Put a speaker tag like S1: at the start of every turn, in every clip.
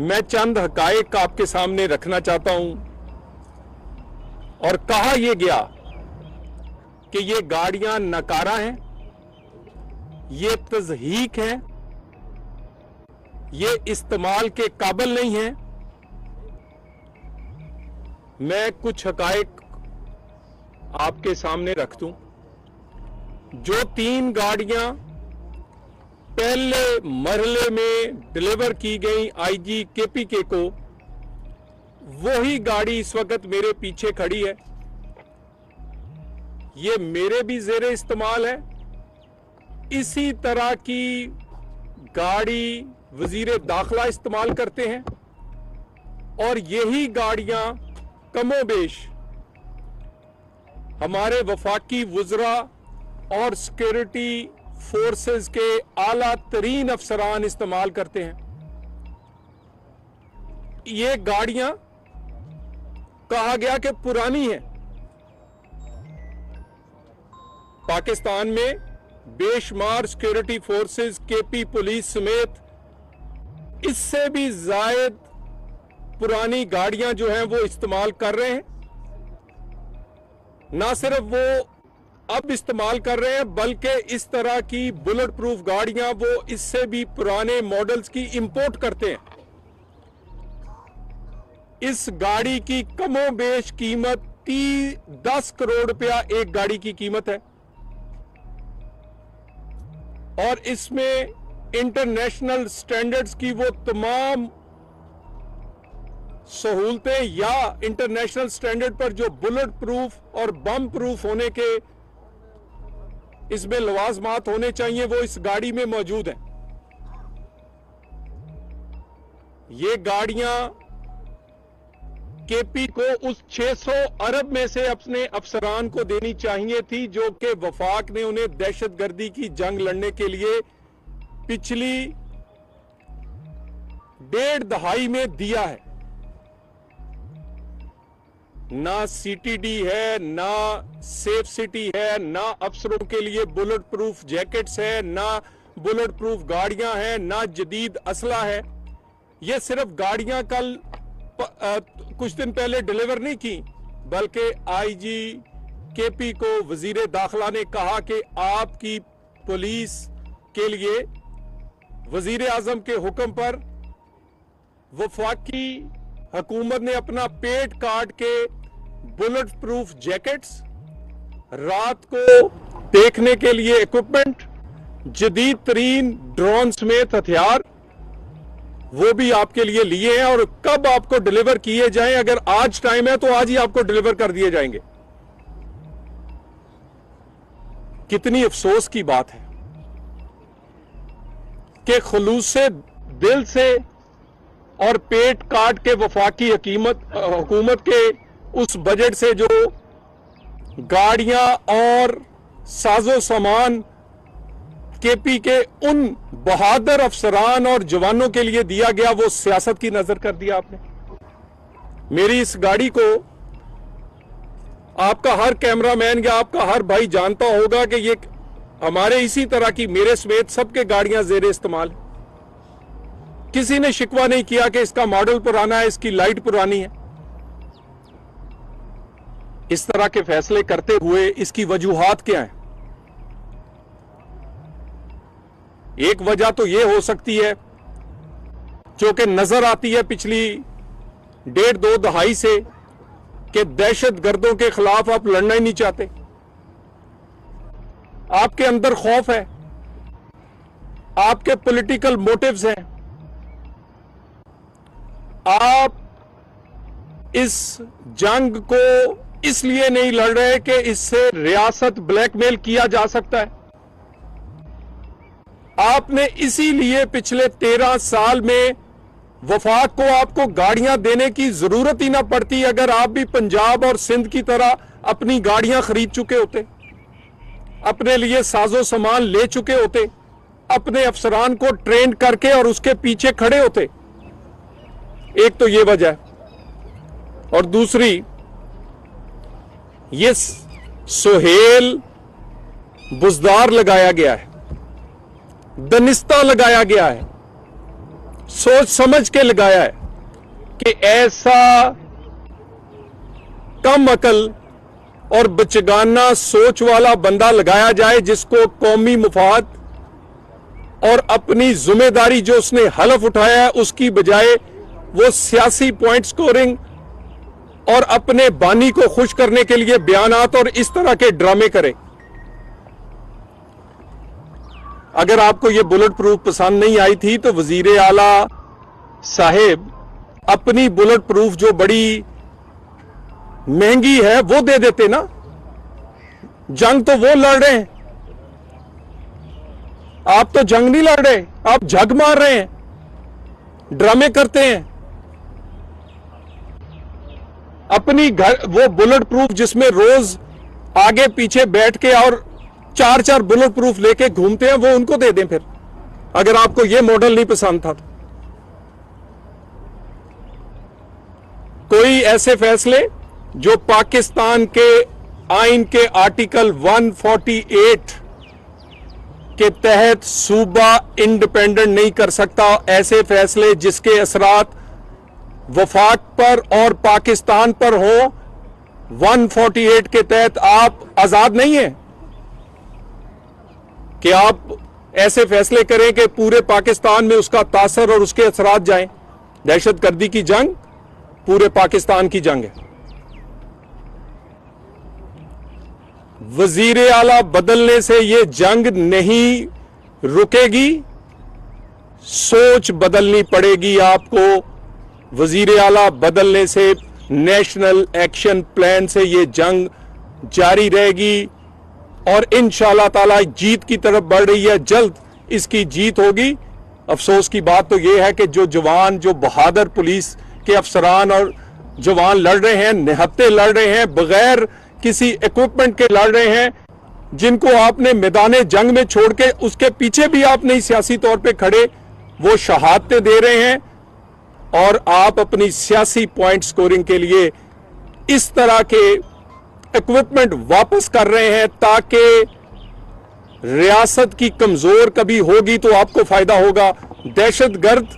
S1: मैं चंद हकायक आपके सामने रखना चाहता हूं। और कहा यह गया कि ये गाड़ियां नकारा हैं, ये तज़हीक हैं, ये इस्तेमाल के काबिल नहीं हैं। मैं कुछ हकायक आपके सामने रख दूं। जो 3 गाड़ियां पहले मरहले में डिलीवर की गई आईजी केपीके को, वही गाड़ी इस वक्त मेरे पीछे खड़ी है। ये मेरे भी ज़ेरे इस्तेमाल है। इसी तरह की गाड़ी वजीर दाखिला इस्तेमाल करते हैं और यही गाड़ियां कमोबेश हमारे वफाकी वुज़रा और सिक्योरिटी फोर्सेस के आला तरीन अफसरान इस्तेमाल करते हैं। ये गाड़ियां कहा गया कि पुरानी है। पाकिस्तान में बेशुमार सिक्योरिटी फोर्सेस, केपी पुलिस समेत इससे भी जायद पुरानी गाड़ियां जो हैं वो इस्तेमाल कर रहे हैं। ना सिर्फ वो अब इस्तेमाल कर रहे हैं, बल्कि इस तरह की बुलेट प्रूफ गाड़ियां वो इससे भी पुराने मॉडल्स की इंपोर्ट करते हैं। इस गाड़ी की कमोबेश कीमत 10 करोड़ रुपया एक गाड़ी की कीमत है और इसमें इंटरनेशनल स्टैंडर्ड्स की वो तमाम सहूलतें या इंटरनेशनल स्टैंडर्ड पर जो बुलेट प्रूफ और बम प्रूफ होने के इसमें लवाजमात होने चाहिए, वो इस गाड़ी में मौजूद हैं। ये गाड़ियां केपी को उस 600 अरब में से अपने अफसरान को देनी चाहिए थी जो कि वफाक ने उन्हें दहशतगर्दी की जंग लड़ने के लिए पिछली 1.5 दहाई में दिया है। ना सीटीडी है, ना सेफ सिटी है, ना अफसरों के लिए बुलेट प्रूफ जैकेट्स है, ना बुलेट प्रूफ गाड़ियां हैं, ना जदीद असला है। ये सिर्फ गाड़ियां कल कुछ दिन पहले डिलीवर नहीं की, बल्कि आईजी केपी को वजीर दाखिला ने कहा कि आपकी पुलिस के लिए वजीर आजम के हुक्म पर वफाकी हुकूमत ने अपना पेट काट के बुलेट प्रूफ जैकेट्स, रात को देखने के लिए इक्विपमेंट, जदीद तरीन ड्रोन समेत हथियार वो भी आपके लिए लिए हैं। और कब आपको डिलीवर किए जाएं, अगर आज टाइम है तो आज ही आपको डिलीवर कर दिए जाएंगे। कितनी अफसोस की बात है कि खुलूसे दिल से और पेट काट के वफाकी हुकूमत के उस बजट से जो गाड़ियां और साजो सामान केपी के उन बहादुर अफसरान और जवानों के लिए दिया गया, वो सियासत की नजर कर दिया आपने। मेरी इस गाड़ी को आपका हर कैमरामैन या आपका हर भाई जानता होगा कि ये हमारे इसी तरह की, मेरे समेत सबके गाड़ियां जेरे इस्तेमाल। किसी ने शिकवा नहीं किया कि इसका मॉडल पुराना है, इसकी लाइट पुरानी है। इस तरह के फैसले करते हुए इसकी वजूहात क्या है? एक वजह तो यह हो सकती है जो कि नजर आती है पिछली 1.5-2 दहाई से कि दहशतगर्दों के खिलाफ आप लड़ना ही नहीं चाहते। आपके अंदर खौफ है, आपके पॉलिटिकल मोटिव्स हैं। आप इस जंग को इसलिए नहीं लड़ रहे कि इससे रियासत ब्लैकमेल किया जा सकता है। आपने इसीलिए पिछले 13 साल में वफाक को आपको गाड़ियां देने की जरूरत ही ना पड़ती अगर आप भी पंजाब और सिंध की तरह अपनी गाड़ियां खरीद चुके होते, अपने लिए साजो सामान ले चुके होते, अपने अफसरान को ट्रेन करके और उसके पीछे खड़े होते। एक तो ये वजह है, और दूसरी ये सुहेल बुजदार लगाया गया है, दनिस्ता लगाया गया है। सोच समझ के लगाया है कि ऐसा कम अकल और बचगाना सोच वाला बंदा लगाया जाए जिसको कौमी मुफाद और अपनी जिम्मेदारी जो उसने हलफ उठाया है उसकी बजाय वो सियासी पॉइंट स्कोरिंग और अपने बानी को खुश करने के लिए बयानात और इस तरह के ड्रामे करे। अगर आपको ये बुलेट प्रूफ पसंद नहीं आई थी तो वजीर आला साहेब अपनी बुलेट प्रूफ जो बड़ी महंगी है वो दे देते ना। जंग तो वो लड़ रहे हैं, आप तो जंग नहीं लड़ रहे, आप झग मार रहे हैं, ड्रामे करते हैं। अपनी घर वो बुलेट प्रूफ जिसमें रोज आगे पीछे बैठ के और 4-4 बुलेट प्रूफ लेके घूमते हैं वो उनको दे दें फिर, अगर आपको ये मॉडल नहीं पसंद था तो। कोई ऐसे फैसले जो पाकिस्तान के आइन के आर्टिकल 148 के तहत सूबा इंडिपेंडेंट नहीं कर सकता, ऐसे फैसले जिसके असरात वफाक पर और पाकिस्तान पर हो, 148 के तहत आप आजाद नहीं हैं कि आप ऐसे फैसले करें कि पूरे पाकिस्तान में उसका तासर और उसके असरात जाएं। दहशतगर्दी की जंग पूरे पाकिस्तान की जंग है। वजीर आला बदलने से यह जंग नहीं रुकेगी, सोच बदलनी पड़ेगी आपको। वजीर आला बदलने से, नेशनल एक्शन प्लान से यह जंग जारी रहेगी और इंशाअल्लाह ताला जीत की तरफ बढ़ रही है। जल्द इसकी जीत होगी। अफसोस की बात तो यह है कि जो जवान, जो बहादुर पुलिस के अफसरान और जवान लड़ रहे हैं, निहत्ते लड़ रहे हैं, बगैर किसी इक्विपमेंट के लड़ रहे हैं, जिनको आपने मैदाने जंग में छोड़ के उसके पीछे भी आप नहीं सियासी तौर पे खड़े, वो शहादतें दे रहे हैं और आप अपनी सियासी पॉइंट स्कोरिंग के लिए इस तरह के इक्विपमेंट वापस कर रहे हैं ताकि रियासत की कमजोर कभी होगी तो आपको फायदा होगा, दहशतगर्द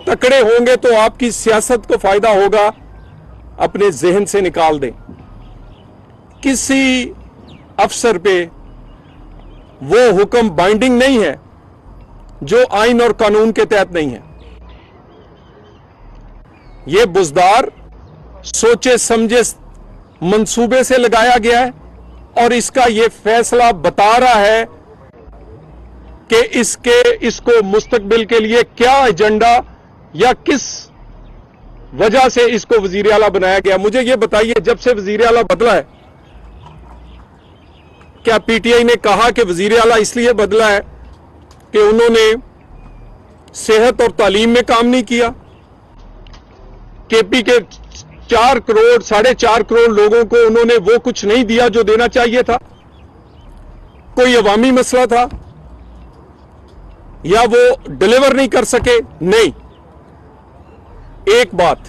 S1: तकड़े होंगे तो आपकी सियासत को फायदा होगा। अपने जहन से निकाल दें, किसी अफसर पे वो हुक्म बाइंडिंग नहीं है जो आइन और कानून के तहत नहीं है। ये बुजदार सोचे समझे मंसूबे से लगाया गया है और इसका ये फैसला बता रहा है कि इसको मुस्तकबिल के लिए क्या एजेंडा या किस वजह से इसको वजीर आला बनाया गया। मुझे ये बताइए, जब से वजीर आला बदला है, क्या पीटीआई ने कहा कि वजीर आला इसलिए बदला है कि उन्होंने सेहत और तालीम में काम नहीं किया? केपी के 4 करोड़ 4.5 करोड़ लोगों को उन्होंने वो कुछ नहीं दिया जो देना चाहिए था? कोई अवामी मसला था या वो डिलीवर नहीं कर सके? नहीं। एक बात,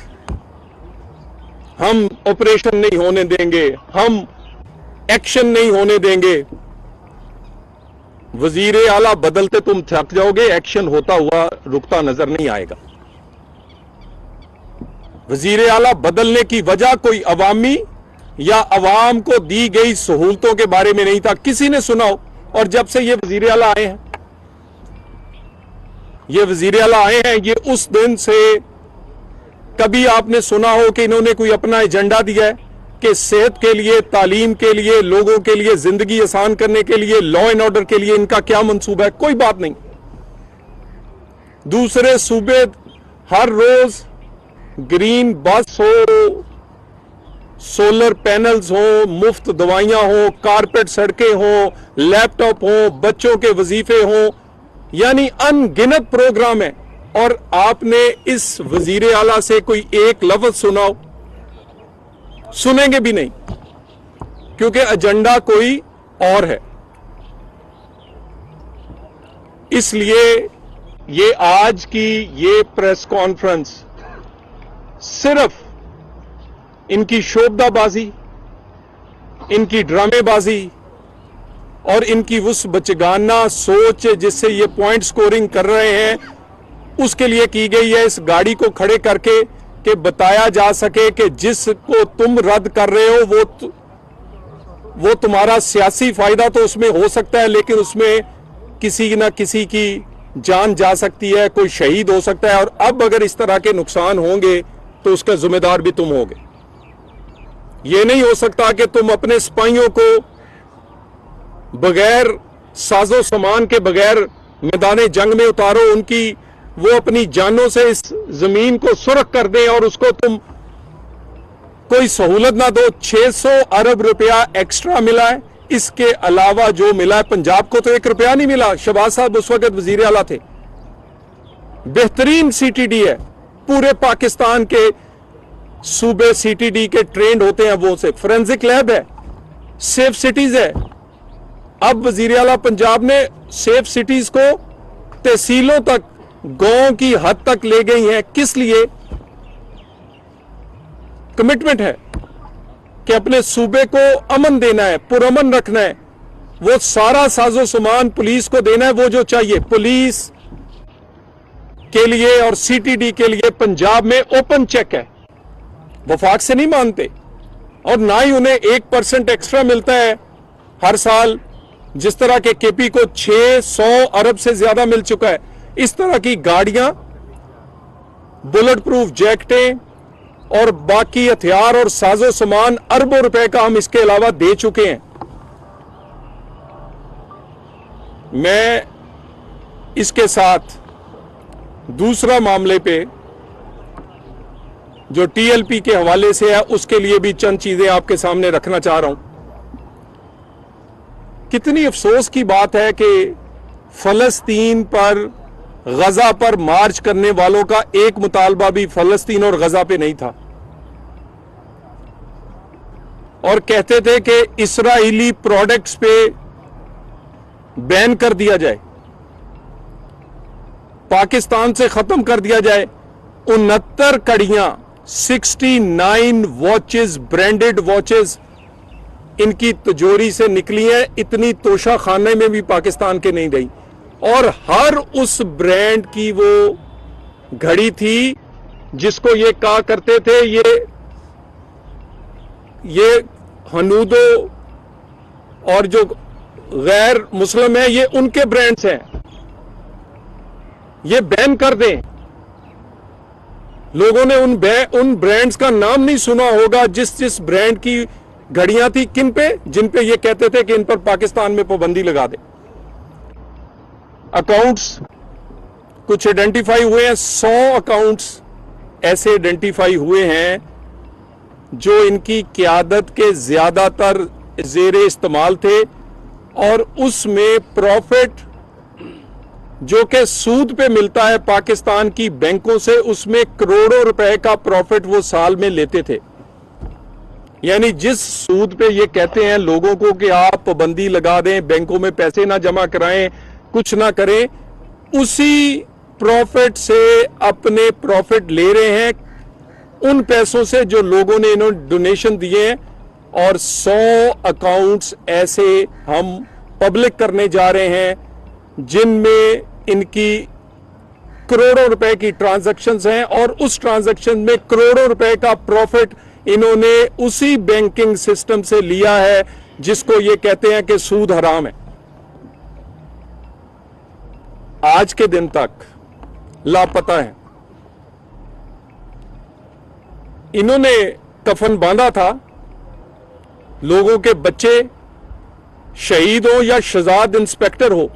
S1: हम ऑपरेशन नहीं होने देंगे, हम एक्शन नहीं होने देंगे। वजीर आला बदलते तुम थक जाओगे, एक्शन होता हुआ रुकता नजर नहीं आएगा। वजीर आला बदलने की वजह कोई अवामी या अवाम को दी गई सहूलतों के बारे में नहीं था, किसी ने सुना हो। और जब से ये वजीर आला आए हैं, ये वजीर आला आए हैं, ये उस दिन से कभी आपने सुना हो कि इन्होंने कोई अपना एजेंडा दिया है कि सेहत के लिए, तालीम के लिए, लोगों के लिए, जिंदगी आसान करने के लिए, लॉ एंड ऑर्डर के लिए इनका क्या मंसूबा है? कोई बात नहीं। दूसरे सूबे हर रोज ग्रीन बस हो, सोलर पैनल्स हो, मुफ्त दवाइयां हो, कारपेट सड़कें हो, लैपटॉप हो, बच्चों के वजीफे हो, यानी अनगिनत प्रोग्राम है। और आपने इस वजीर आला से कोई एक लफ्ज सुनाओ? सुनेंगे भी नहीं, क्योंकि एजेंडा कोई और है। इसलिए ये आज की ये प्रेस कॉन्फ्रेंस सिर्फ इनकी शोबदाबाजी, इनकी ड्रामेबाजी और इनकी उस बचगाना सोच जिससे ये पॉइंट स्कोरिंग कर रहे हैं, उसके लिए की गई है। इस गाड़ी को खड़े करके कि बताया जा सके कि जिसको तुम रद्द कर रहे हो वो तुम्हारा सियासी फायदा तो उसमें हो सकता है, लेकिन उसमें किसी ना किसी की जान जा सकती है, कोई शहीद हो सकता है। और अब अगर इस तरह के नुकसान होंगे तो उसका जिम्मेदार भी तुम होगे। यह नहीं हो सकता कि तुम अपने सिपाहियों को बगैर साजो सामान के बगैर मैदान जंग में उतारो, वो अपनी जानों से इस जमीन को सुरख कर दें और उसको तुम कोई सहूलत ना दो। 600 अरब रुपया एक्स्ट्रा मिला है, इसके अलावा जो मिला है, पंजाब को तो 1 रुपया नहीं मिला। शहबाज साहब उस वक्त वजीर आला थे। बेहतरीन सीटीडी है, पूरे पाकिस्तान के सूबे सीटीडी के ट्रेंड होते हैं, वो से फोरेंसिक लैब है, सेफ सिटीज है। अब वजीर आला पंजाब ने सेफ सिटीज को तहसीलों तक, गांव की हद तक ले गई हैं। किस लिए? कमिटमेंट है कि अपने सूबे को अमन देना है, पुरअमन रखना है। वो सारा साजो सामान पुलिस को देना है, वो जो चाहिए। पुलिस के लिए और सीटीडी के लिए पंजाब में ओपन चेक है, वफाक से नहीं मानते। और ना ही उन्हें 1% एक्स्ट्रा मिलता है हर साल, जिस तरह के केपी को 600 अरब से ज्यादा मिल चुका है। इस तरह की गाड़ियां, बुलेट प्रूफ जैकेटें और बाकी हथियार और साजो सामान अरबों रुपए का हम इसके अलावा दे चुके हैं। मैं इसके साथ दूसरा मामले पे जो टीएलपी के हवाले से है, उसके लिए भी चंद चीजें आपके सामने रखना चाह रहा हूं। कितनी अफसोस की बात है कि फलस्तीन पर, गजा पर मार्च करने वालों का एक मुतालबा भी फलस्तीन और गजा पे नहीं था। और कहते थे कि इस्राएली प्रोडक्ट्स पे बैन कर दिया जाए, पाकिस्तान से खत्म कर दिया जाए। 69 कड़ियां, 69 वॉचेस, ब्रांडेड वॉचेस इनकी तिजोरी से निकली है। इतनी तोशा खाने में भी पाकिस्तान के नहीं गई। और हर उस ब्रांड की वो घड़ी थी जिसको ये कहा करते थे ये हनूदो और जो गैर मुस्लिम है, ये उनके ब्रांड्स हैं, ये बैन कर दें। लोगों ने उन ब्रांड्स का नाम नहीं सुना होगा जिस ब्रांड की घड़ियां थी, किन पे, जिन पे ये कहते थे कि इन पर पाकिस्तान में पाबंदी लगा दे। अकाउंट्स कुछ आइडेंटिफाई हुए हैं, 100 अकाउंट्स ऐसे आइडेंटिफाई हुए हैं जो इनकी क़यादत के ज्यादातर जेरे इस्तेमाल थे। और उसमें प्रॉफिट जो कि सूद पे मिलता है पाकिस्तान की बैंकों से, उसमें करोड़ों रुपए का प्रॉफिट वो साल में लेते थे। यानी जिस सूद पे ये कहते हैं लोगों को कि आप पाबंदी लगा दें, बैंकों में पैसे ना जमा कराएं, कुछ ना करें, उसी प्रॉफिट से अपने प्रॉफिट ले रहे हैं, उन पैसों से जो लोगों ने इन्होंने डोनेशन दिए हैं। और 100 अकाउंट्स ऐसे हम पब्लिक करने जा रहे हैं जिनमें इनकी करोड़ों रुपए की ट्रांजैक्शंस हैं। और उस ट्रांजैक्शन में करोड़ों रुपए का प्रॉफिट इन्होंने उसी बैंकिंग सिस्टम से लिया है जिसको ये कहते हैं कि सूद हराम है। आज के दिन तक लापता है। इन्होंने कफन बांधा था, लोगों के बच्चे शहीद हो या शहजाद इंस्पेक्टर हो,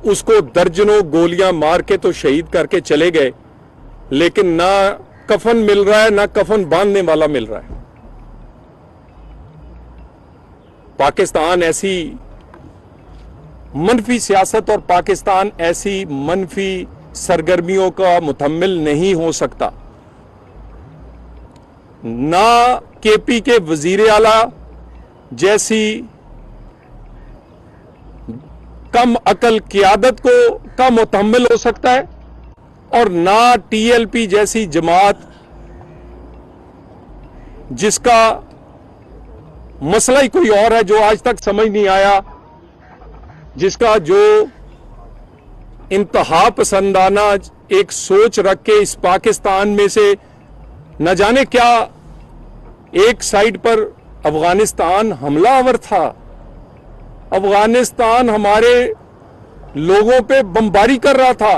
S1: उसको दर्जनों गोलियां मार के तो शहीद करके चले गए, लेकिन ना कफन मिल रहा है, ना कफन बांधने वाला मिल रहा है। पाकिस्तान ऐसी मनफी सियासत और पाकिस्तान ऐसी मनफी सरगर्मियों का मुतहम्मिल नहीं हो सकता। ना केपी के वजीर आला जैसी कम अकल क़यादत को का मुतहम्मिल हो सकता है, और ना टीएलपी जैसी जमात जिसका मसला ही कोई और है, जो आज तक समझ नहीं आया, जिसका जो इंतहा पसंदाना एक सोच रख के इस पाकिस्तान में से न जाने क्या, एक साइड पर अफगानिस्तान हमलावर था, अफगानिस्तान हमारे लोगों पे बमबारी कर रहा था,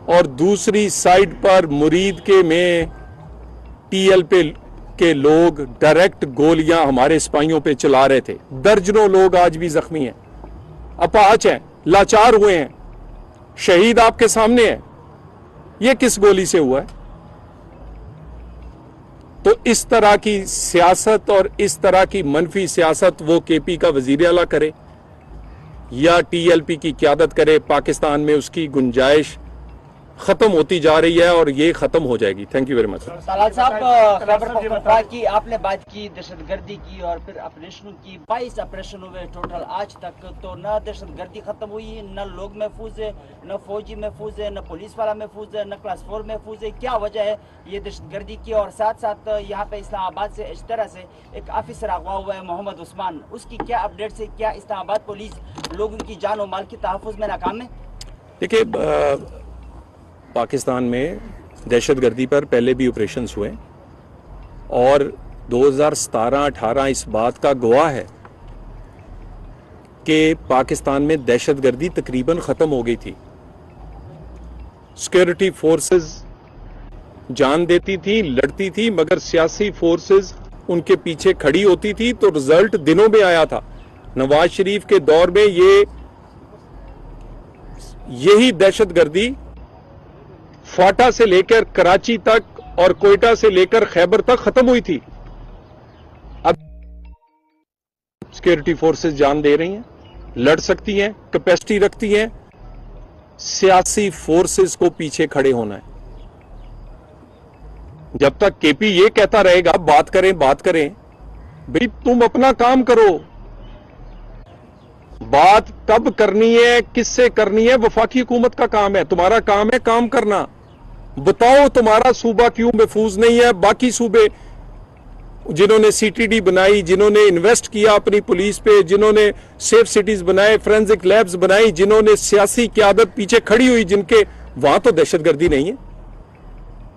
S1: और दूसरी साइड पर मुरीद के में टीएल पे के लोग डायरेक्ट गोलियां हमारे सिपाहियों पे चला रहे थे। दर्जनों लोग आज भी जख्मी हैं, अपाहज हैं, लाचार हुए हैं, शहीद आपके सामने है। यह किस गोली से हुआ है? तो इस तरह की सियासत और इस तरह की मनफी सियासत वो केपी का वजीर आला करे या टीएलपी की क़यादत करे, पाकिस्तान में उसकी गुंजाइश खत्म होती जा रही है और ये खत्म हो जाएगी। Thank you very much.
S2: Talal साहब की आपने बात की दहशतगर्दी की और फिर ऑपरेशन की, 22 ऑपरेशन हुए टोटल आज तक, तो न दहशतगर्दी खत्म हुई, न लोग महफूज है, न फौजी महफूज है, न पुलिस वाला महफूज है, न क्लास 4 महफूज है। क्या वजह है ये दहशतगर्दी की? और साथ साथ यहाँ पे इस्लामाबाद से इस तरह से एक ऑफिसर अगवा हुआ है मोहम्मद उस्मान, उसकी क्या अपडेट है? क्या इस्लामाबाद पुलिस लोगों की जान और माल की तहफ़्फ़ुज़ में नाकाम है?
S1: देखिए, पाकिस्तान में दहशतगर्दी पर पहले भी ऑपरेशंस हुए और 2017-18 इस बात का गवाह है कि पाकिस्तान में दहशतगर्दी तकरीबन खत्म हो गई थी। सिक्योरिटी फोर्सेस जान देती थी, लड़ती थी, मगर सियासी फोर्सेस उनके पीछे खड़ी होती थी, तो रिजल्ट दिनों में आया था। नवाज शरीफ के दौर में यही दहशतगर्दी फाटा से लेकर कराची तक और कोयटा से लेकर खैबर तक खत्म हुई थी। अब सिक्योरिटी फोर्सेस जान दे रही हैं, लड़ सकती हैं, कैपेसिटी रखती हैं, सियासी फोर्सेस को पीछे खड़े होना है। जब तक केपी ये कहता रहेगा बात करें भाई तुम अपना काम करो। बात कब करनी है, किससे करनी है, वफाकी हुकूमत का काम है। तुम्हारा काम है काम करना। बताओ तुम्हारा सूबा क्यों महफूज नहीं है? बाकी सूबे जिन्होंने सीटीडी बनाई, जिन्होंने इन्वेस्ट किया अपनी पुलिस पे, जिन्होंने सेफ सिटीज बनाए, फोरेंसिक लैब्स बनाई, जिन्होंने सियासी क़यादत पीछे खड़ी हुई, जिनके वहां तो दहशतगर्दी नहीं है।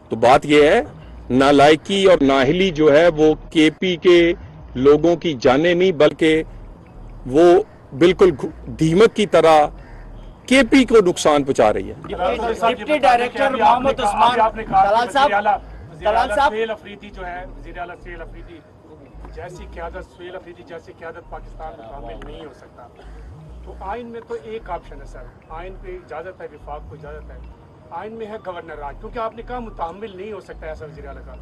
S1: तो बात यह है, नालायकी और नाहिली जो है वो केपी के लोगों की जाने नहीं, बल्कि वो बिल्कुल दीमक की तरह केपी को नुकसान पहुंचा रही है।
S2: डिप्टी डायरेक्टर मोहम्मद उस्मान, दलाल साहब
S3: सुहेल अफरीदी जो है वज़ीर आला सुहेल अफरीदी जैसी क़यादत पाकिस्तान में शामिल नहीं हो सकता। तो आइन में तो एक ऑप्शन है सर, आइन पे इजाज़त है, विफाक को इजाज़त है, आइन में है गवर्नर राज, क्योंकि आपने कहा मुतामिल नहीं हो सकता ऐसा वज़ीर आला का।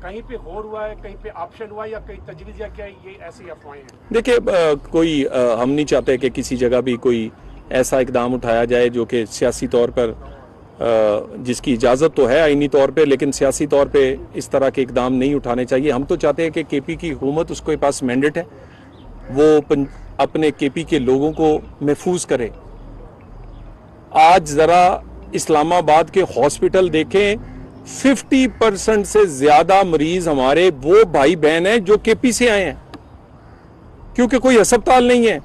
S3: कहीं पे गौर हुआ है, कहीं पे ऑप्शन हुआ या कहीं तजवीज़ या क्या ये ऐसी अफवाहें हैं?
S1: देखिए, हम नहीं चाहते कि किसी जगह भी कोई ऐसा इकदाम उठाया जाए जो कि सियासी तौर पर जिसकी इजाज़त तो है आईनी तौर पे, लेकिन सियासी तौर पे इस तरह के इकदाम नहीं उठाने चाहिए। हम तो चाहते हैं कि केपी की हुकूमत, उसके पास मैंडेट है, वो अपने केपी के लोगों को महफूज करे। आज ज़रा इस्लामाबाद के हॉस्पिटल देखें, 50% से ज़्यादा मरीज हमारे वो भाई बहन हैं जो केपी से आए हैं, क्योंकि कोई अस्पताल नहीं है।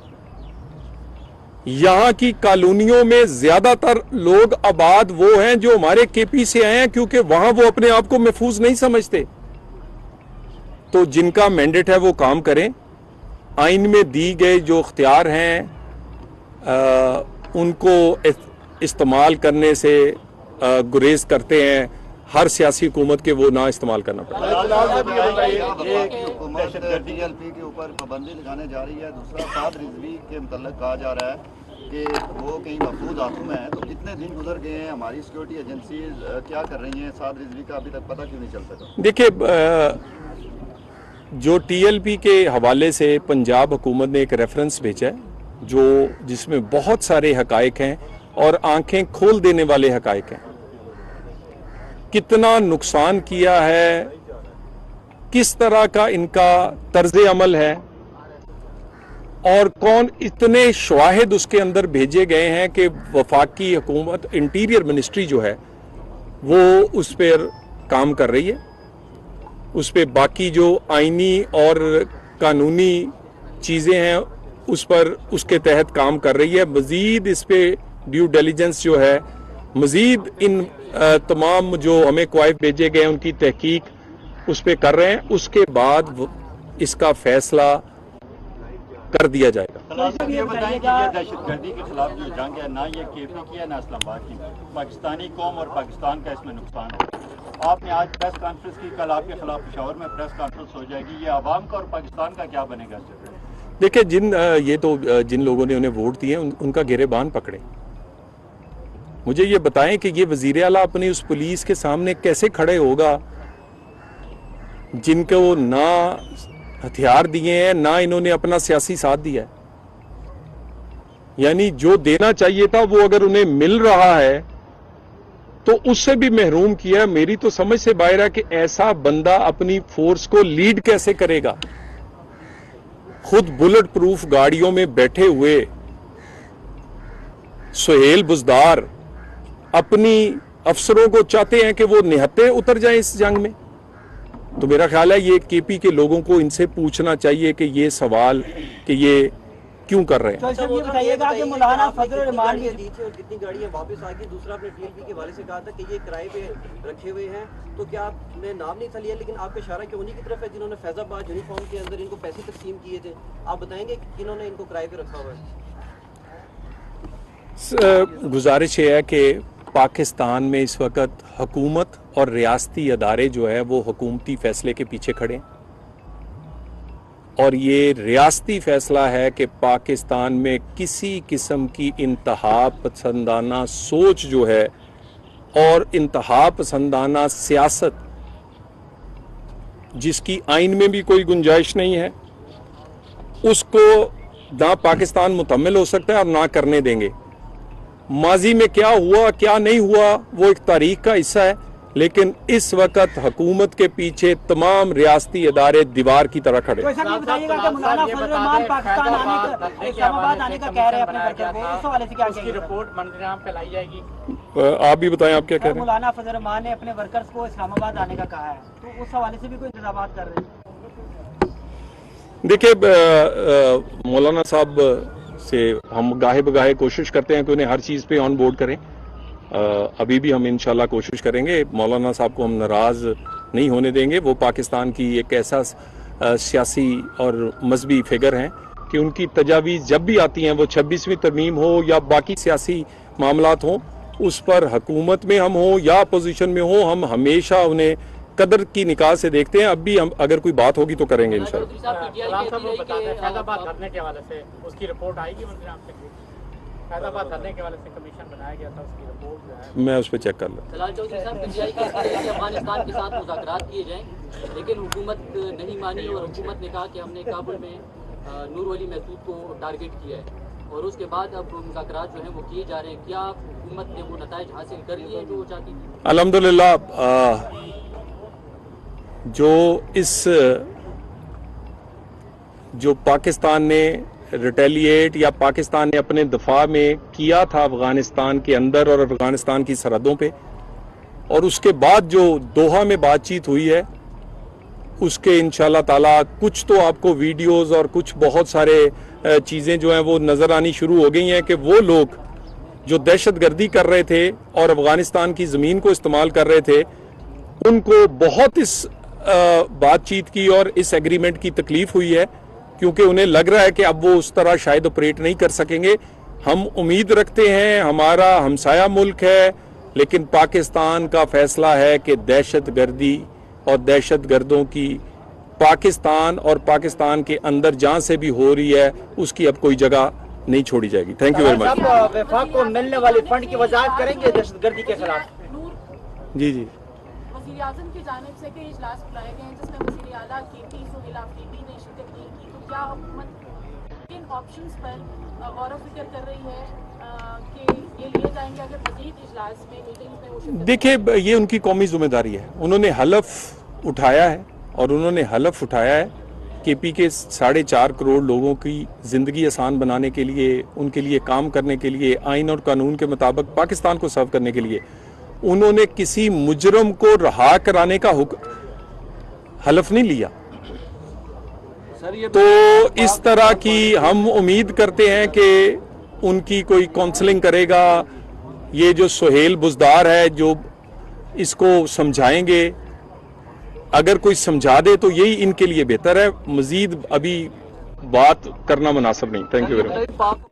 S1: यहां की कॉलोनियों में ज्यादातर लोग आबाद वो हैं जो हमारे केपी से आए हैं, क्योंकि वहां वो अपने आप को महफूज नहीं समझते। तो जिनका मैंडेट है वो काम करें, आइन में दी गए जो इख्तियार हैं उनको इस्तेमाल करने से गुरेज करते हैं। हर सियासी हुकूमत के वो ना इस्तेमाल करना पड़ेगा।
S4: टीएलपी के ऊपर पाबंदी लगाने जा रही है। दूसरा, साद रिजवी के मुतल्लिक कहा जा रहा है कि वो कहीं महफूज हाथों में है। तो कितने दिन गुजर गए हैं, हमारी सिक्योरिटी एजेंसी क्या कर रही हैं? साद रिजवी का अभी तक पता क्यों नहीं चल सका?
S1: देखिए, जो टीएलपी के हवाले से पंजाब हुकूमत ने एक रेफरेंस भेजा है जिसमें बहुत सारे हकायक हैं और आंखें खोल देने वाले हकायक हैं। कितना नुकसान किया है, किस तरह का इनका तर्ज अमल है और कौन इतने शवाहिद उसके अंदर भेजे गए हैं कि वफाकी हुकूमत, इंटीरियर मिनिस्ट्री जो है वो उस पर काम कर रही है। उस पर बाकी जो आईनी और कानूनी चीज़ें हैं उस पर उसके तहत काम कर रही है। मज़ीद इस पर ड्यू डिलीजेंस जो है, मजीद इन तमाम जो हमें क्वाइफ भेजे गए उनकी तहकीक उस पर कर रहे हैं, उसके बाद इसका फैसला कर दिया जाएगा।
S4: ये बताएं कि ये दहशतगर्दी के खिलाफ जो जंग है, ना ये केपी की है ना इस्लामाबाद की, पाकिस्तानी कौम और पाकिस्तान का इसमें नुकसान हो। आपने आज प्रेस कॉन्फ्रेंस की, कल आपके खिलाफ पेशावर में प्रेस कॉन्फ्रेंस हो जाएगी, ये आवाम का और पाकिस्तान का क्या बनेगा?
S1: देखिए, जिन लोगों ने उन्हें वोट दिए उनका गिरेबान पकड़े। मुझे ये बताएं कि ये वजीर आला अपनी उस पुलिस के सामने कैसे खड़े होगा जिनको ना हथियार दिए हैं, ना इन्होंने अपना सियासी साथ दिया है। यानी जो देना चाहिए था वो अगर उन्हें मिल रहा है तो उससे भी महरूम किया। मेरी तो समझ से बाहर है कि ऐसा बंदा अपनी फोर्स को लीड कैसे करेगा। खुद बुलेट प्रूफ गाड़ियों में बैठे हुए सुहेल बुजदार अपनी अफसरों को चाहते हैं कि वो निहत्ते उतर जाएं इस जंग में। तो मेरा ख्याल है ये केपी के लोगों को इनसे पूछना चाहिए कि ये सवाल कि ये क्यों कर रहे हैं।
S2: ये बताइएगा कि मौलाना फजल रहमान
S5: दी थी और कितनी गाड़ियां वापस आ गई। दूसरा, आपने टीएलपी के हवाले से कहा था कि ये किराए पे रखे हुए हैं, तो क्या आपने नाम नहीं था लिया, लेकिन आपका इशारा क्यों उन्हीं की तरफ है जिन्होंने फैजाबाद यूनिफॉर्म के अंदर इनको पैसे तकसीम किए थे? आप बताएंगे किन्होंने इनको किराए पे रखा हुआ है?
S1: गुजारिश है कि पाकिस्तान में इस वक्त हुकूमत और रियासती अदारे जो है वो हुकूमती फैसले के पीछे खड़े हैं, और ये रियासती फैसला है कि पाकिस्तान में किसी किस्म की इंतहा पसंदाना सोच जो है और इंतहा पसंदाना सियासत जिसकी आइन में भी कोई गुंजाइश नहीं है, उसको ना पाकिस्तान मुतम्मिल हो सकता है और ना करने देंगे। माजी में क्या हुआ क्या नहीं हुआ वो एक तारीख का हिस्सा है, लेकिन इस वक्त हुकूमत के पीछे तमाम रियासती अदारे दीवार की तरह खड़े।
S2: तो ऐसा बताइएगा कि मौलाना फजल रहमान पाकिस्तान इस्लामाबाद आने का कह रहे हैं अपने वर्कर को, इस हवाले से क्या कहेंगे?
S3: रिपोर्ट मंजराम पे लाई जाएगी।
S1: आप भी बताएं, आप क्या कह रहे हैं?
S2: मौलाना फजल रहमान ने अपने वर्कर्स को इस्लामाबाद आने का कहा है, तो उस हवाले से भी कोई इंतजाम कर रहे हैं?
S1: देखिए, मौलाना साहब से हम गाहे बगाहे कोशिश करते हैं कि उन्हें हर चीज़ पे ऑन बोर्ड करें। अभी भी हम इंशाल्लाह कोशिश करेंगे। मौलाना साहब को हम नाराज़ नहीं होने देंगे। वो पाकिस्तान की एक ऐसा सियासी और मजहबी फिगर हैं कि उनकी तजावीज़ जब भी आती हैं, वो 26वीं तरमीम हो या बाकी सियासी मामलात हों, उस पर हुकूमत में हम हों या अपोजिशन में हों, हम हमेशा उन्हें कदर की निकाह से देखते हैं। अब भी हम अगर कोई बात होगी तो करेंगे इंशाल्लाह।
S3: फैजाबाद धरने के हवाले से उसकी रिपोर्ट आएगी मंजराम से। फैजाबाद धरने के हवाले से कमीशन बनाया गया था, उसकी रिपोर्ट जो है
S1: मैं उस पर चेक कर लूँ।
S5: सलाल चौधरी साहब, पीटीआई के अफगानिस्तान के साथ मुज़ाकरात किए जाएं, लेकिन हुकूमत नहीं मानी और हुकूमत ने कहा कि हमने काबुल में नूर वली महसूद को टारगेट किया है, और उसके बाद अब मुज़ाकरात जो है वो किए जा रहे हैं। क्या हुकूमत ने वो नताइज हासिल कर लिए जो वो चाहती थी?
S1: अल्हम्दुलिल्लाह, जो पाकिस्तान ने रिटेलिएट या पाकिस्तान ने अपने दफा में किया था अफगानिस्तान के अंदर और अफगानिस्तान की सरहदों पे, और उसके बाद जो दोहा में बातचीत हुई है उसके इंशाल्लाह ताला कुछ तो आपको वीडियोस और कुछ बहुत सारे चीज़ें जो हैं वो नज़र आनी शुरू हो गई हैं कि वो लोग जो दहशतगर्दी कर रहे थे और अफगानिस्तान की ज़मीन को इस्तेमाल कर रहे थे, उनको बहुत इस बातचीत की और इस एग्रीमेंट की तकलीफ हुई है, क्योंकि उन्हें लग रहा है कि अब वो उस तरह शायद ऑपरेट नहीं कर सकेंगे। हम उम्मीद रखते हैं, हमारा हमसाया मुल्क है, लेकिन पाकिस्तान का फैसला है कि दहशतगर्दी और दहशतगर्दों की पाकिस्तान और पाकिस्तान के अंदर जहां से भी हो रही है उसकी अब कोई जगह नहीं छोड़ी जाएगी। Thank you very much.
S2: वफाक को मिलने वाले फंड की वजाहत करेंगे दहशतगर्दी के खिलाफ?
S1: जी जी,
S6: वज़ीर आज़म की जानिब से कई इजलास बुलाए गए हैं जिसमें वज़ीर आला केपी सुहेल अफरीदी ने शिरकत नहीं की, तो क्या हुकूमत किन ऑप्शंस पर गौर व फिक्र कर रही है कि ये लिए जाएंगे अगर मज़ीद इजलास में मीटिंग में वो शिरकत?
S1: देखिए, ये उनकी कौमी जिम्मेदारी है। उन्होंने हलफ उठाया है और उन्होंने हलफ उठाया है केपी के 4.5 करोड़ लोगों की ज़िंदगी आसान बनाने के लिए, उनके लिए काम करने के लिए, आइन और कानून के मुताबिक पाकिस्तान को सर्व करने के लिए। उन्होंने किसी मुजरम को रहा कराने का हलफ नहीं लिया। तो इस तरह की हम उम्मीद करते हैं कि उनकी कोई काउंसलिंग करेगा। ये जो सुहेल बुजदार है जो इसको समझाएंगे, अगर कोई समझा दे तो यही इनके लिए बेहतर है। मजीद अभी बात करना मुनासिब नहीं। Thank you very much.